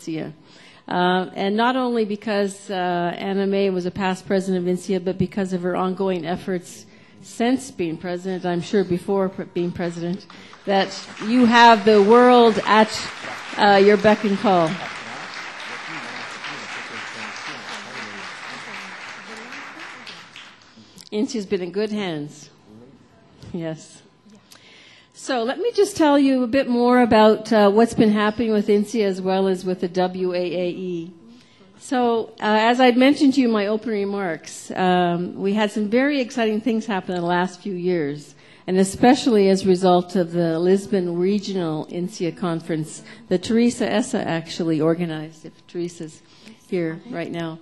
INSEA. And not only because Anna May was a past president of INSEA, but because of her ongoing efforts since being president, I'm sure before being president, that you have the world at your beck and call. INSEA's been in good hands. Yes. So let me just tell you a bit more about what's been happening with INSEA as well as with the WAAE. So as I'd mentioned to you in my opening remarks, we had some very exciting things happen in the last few years, and especially as a result of the Lisbon Regional INSEA Conference that Teresa Essa actually organized, if Teresa's here right now.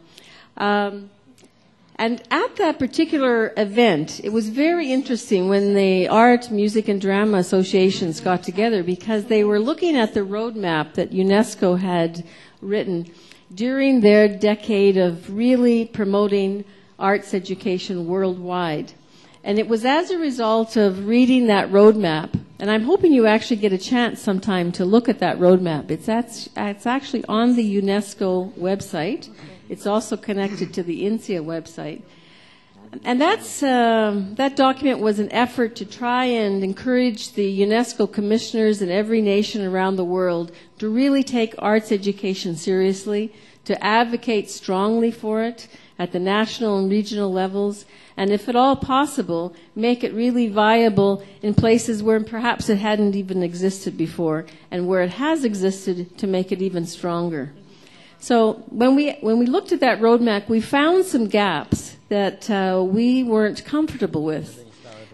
And at that particular event, it was very interesting when the Art, Music, and Drama Associations got together because they were looking at the roadmap that UNESCO had written during their decade of really promoting arts education worldwide. And it was as a result of reading that roadmap, and I'm hoping you actually get a chance sometime to look at that roadmap. It's actually on the UNESCO website. It's also connected to the INSEA website. And that document was an effort to try and encourage the UNESCO commissioners in every nation around the world to really take arts education seriously, to advocate strongly for it at the national and regional levels, and if at all possible, make it really viable in places where perhaps it hadn't even existed before, and where it has existed to make it even stronger. So when we looked at that roadmap, we found some gaps that we weren't comfortable with.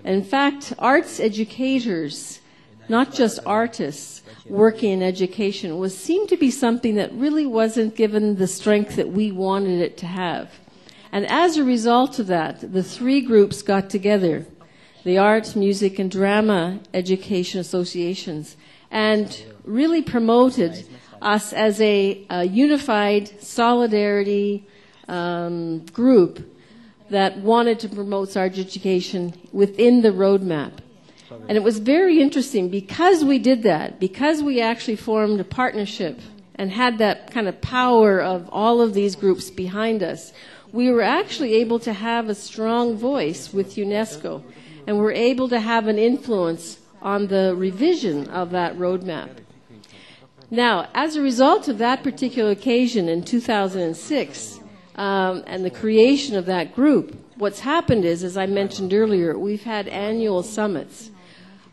In fact, arts educators, not just artists working in education, seemed to be something that really wasn't given the strength that we wanted it to have. And as a result of that, the three groups got together, the Art, Music, and Drama Education Associations, and really promoted us as a unified solidarity group that wanted to promote arts education within the roadmap. And it was very interesting because we did that, because we actually formed a partnership and had that kind of power of all of these groups behind us. We were actually able to have a strong voice with UNESCO, and we're able to have an influence on the revision of that roadmap. Now, as a result of that particular occasion in 2006 and the creation of that group, what's happened is, as I mentioned earlier, we've had annual summits.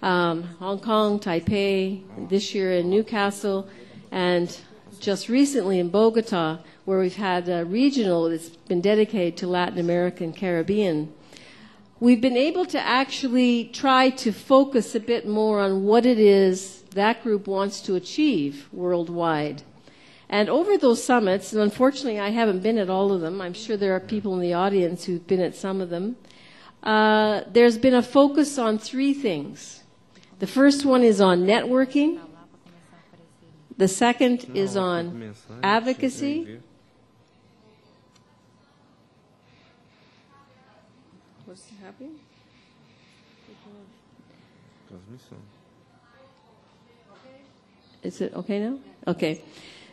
Hong Kong, Taipei, this year in Newcastle, and just recently in Bogota, where we've had a regional that's been dedicated to Latin America and Caribbean. We've been able to actually try to focus a bit more on what it is that group wants to achieve worldwide. And over those summits, and unfortunately I haven't been at all of them, I'm sure there are people in the audience who've been at some of them, there's been a focus on three things. The first one is on networking. The second is on advocacy. What's happening? Is it okay now? Okay.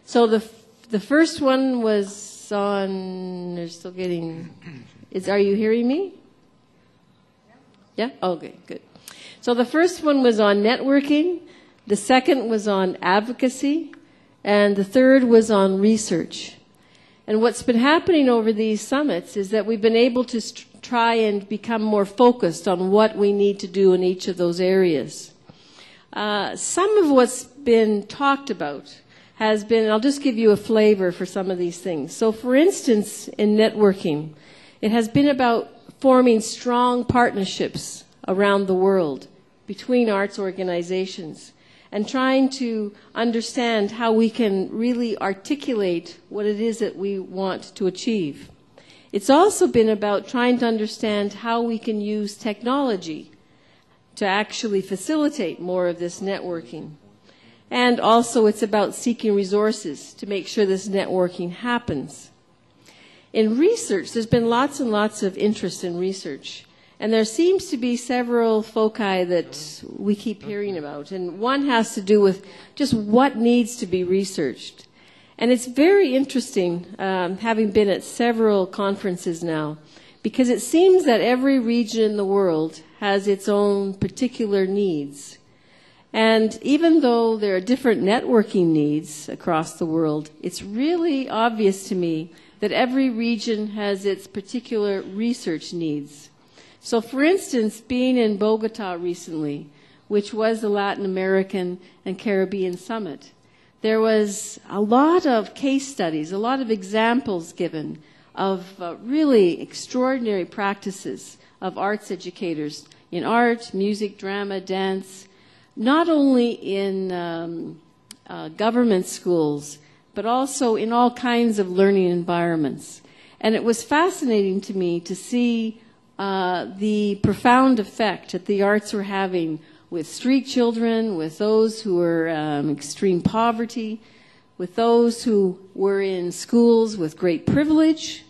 So the first one was on, they're still getting, are you hearing me? Yeah? Okay, good. So the first one was on networking, the second was on advocacy, and the third was on research. And what's been happening over these summits is that we've been able to try and become more focused on what we need to do in each of those areas. Some of what's been talked about has been, I'll just give you a flavor for some of these things. So for instance, in networking, it has been about forming strong partnerships around the world between arts organizations and trying to understand how we can really articulate what it is that we want to achieve. It's also been about trying to understand how we can use technology to actually facilitate more of this networking. And also it's about seeking resources to make sure this networking happens. In research, there's been lots and lots of interest in research. And there seems to be several foci that we keep hearing about. And one has to do with just what needs to be researched. And it's very interesting, having been at several conferences now, because it seems that every region in the world has its own particular needs. And even though there are different networking needs across the world, it's really obvious to me that every region has its particular research needs. So for instance, being in Bogota recently, which was the Latin American and Caribbean Summit, there was a lot of case studies, a lot of examples given of really extraordinary practices of arts educators in art, music, drama, dance, not only in government schools, but also in all kinds of learning environments. And it was fascinating to me to see the profound effect that the arts were having with street children, with those who were in extreme poverty, with those who were in schools with great privilege.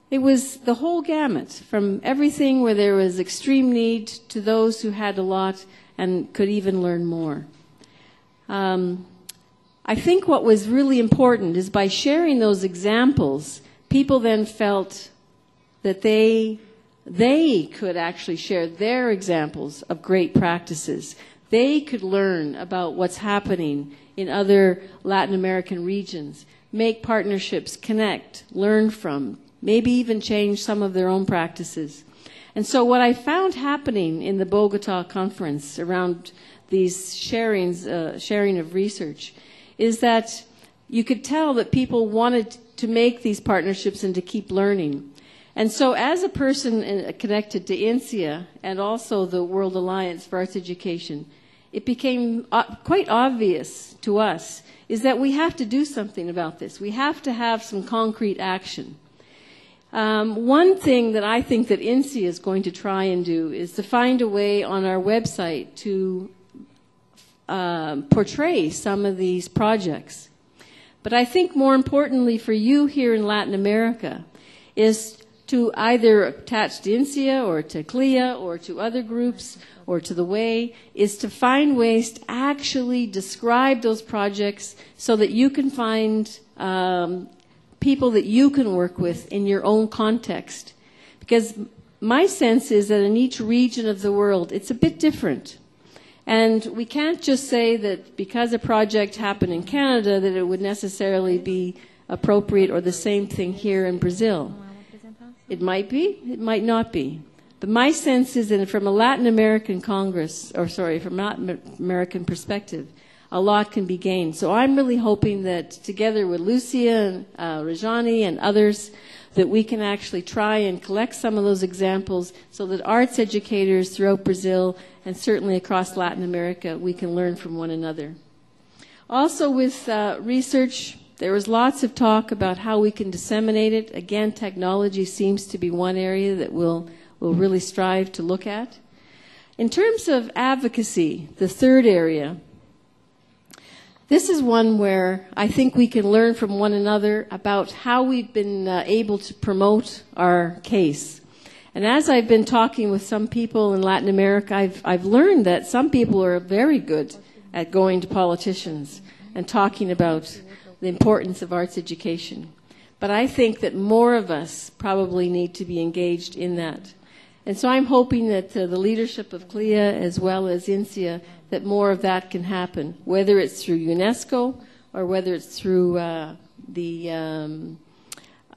It was the whole gamut, from everything where there was extreme need to those who had a lot and could even learn more. I think what was really important is by sharing those examples, people then felt that they could actually share their examples of great practices. They could learn about what's happening in other Latin American regions, make partnerships, connect, learn from, maybe even change some of their own practices. And so what I found happening in the Bogota conference around these sharing of research is that you could tell that people wanted to make these partnerships and to keep learning. And so as a person connected to INSEA and also the World Alliance for Arts Education, it became quite obvious to us is that we have to do something about this. We have to have some concrete action. One thing that I think that INSEA is going to try and do is to find a way on our website to portray some of these projects. But I think more importantly for you here in Latin America is to either attach to INSEA or to CLEA or to other groups or to the Way, is to find ways to actually describe those projects so that you can find people that you can work with in your own context. Because my sense is that in each region of the world, it's a bit different. And we can't just say that because a project happened in Canada that it would necessarily be appropriate or the same thing here in Brazil. It might be, it might not be. But my sense is that from a Latin American Congress, or sorry, from a Latin American perspective, a lot can be gained. So I'm really hoping that together with Lucia, Rajani, and others, that we can actually try and collect some of those examples so that arts educators throughout Brazil and certainly across Latin America, we can learn from one another. Also with research, there was lots of talk about how we can disseminate it. Again, technology seems to be one area that we'll really strive to look at. In terms of advocacy, the third area, this is one where I think we can learn from one another about how we've been able to promote our case. And as I've been talking with some people in Latin America, I've learned that some people are very good at going to politicians and talking about the importance of arts education. But I think that more of us probably need to be engaged in that. And so I'm hoping that the leadership of CLEA as well as INSEA, that more of that can happen, whether it's through UNESCO or whether it's through the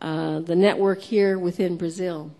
network here within Brazil.